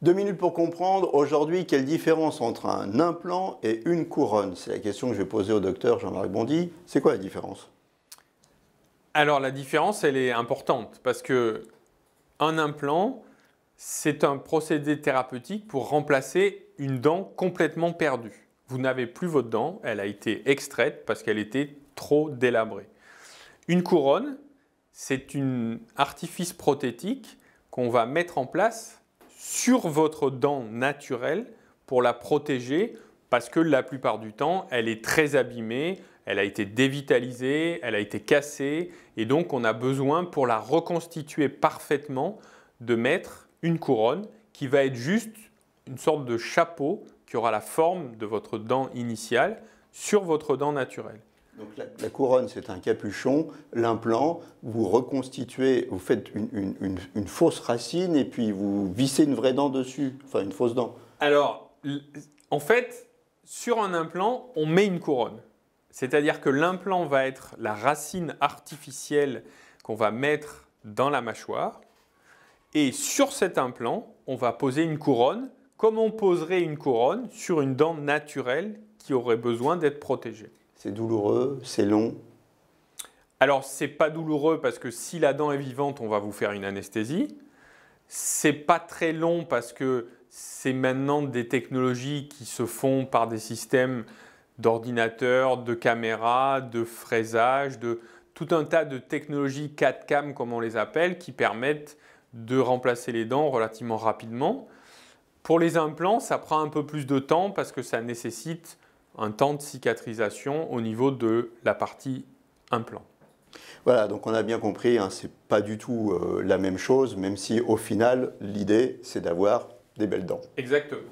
2 minutes pour comprendre, aujourd'hui, quelle différence entre un implant et une couronne? C'est la question que je vais poser au docteur Jean-Marc Bondy. C'est quoi la différence? Alors la différence, elle est importante parce que un implant, c'est un procédé thérapeutique pour remplacer une dent complètement perdue. Vous n'avez plus votre dent, elle a été extraite parce qu'elle était trop délabrée. Une couronne, c'est un artifice prothétique qu'on va mettre en place sur votre dent naturelle pour la protéger parce que la plupart du temps, elle est très abîmée, elle a été dévitalisée, elle a été cassée et donc on a besoin pour la reconstituer parfaitement de mettre une couronne qui va être juste une sorte de chapeau qui aura la forme de votre dent initiale sur votre dent naturelle. Donc la couronne, c'est un capuchon. L'implant, vous reconstituez, vous faites une fausse racine et puis vous vissez une vraie dent dessus, enfin une fausse dent. Alors, en fait, sur un implant, on met une couronne. C'est-à-dire que l'implant va être la racine artificielle qu'on va mettre dans la mâchoire. Et sur cet implant, on va poser une couronne, comme on poserait une couronne sur une dent naturelle qui aurait besoin d'être protégée. C'est douloureux, c'est long. Alors, ce n'est pas douloureux parce que si la dent est vivante, on va vous faire une anesthésie. Ce n'est pas très long parce que c'est maintenant des technologies qui se font par des systèmes d'ordinateurs, de caméras, de fraisage, de tout un tas de technologies 4CAM comme on les appelle, qui permettent de remplacer les dents relativement rapidement. Pour les implants, ça prend un peu plus de temps parce que ça nécessite un temps de cicatrisation au niveau de la partie implant. Voilà, donc on a bien compris, hein, ce n'est pas du tout la même chose, même si au final, l'idée, c'est d'avoir des belles dents. Exactement.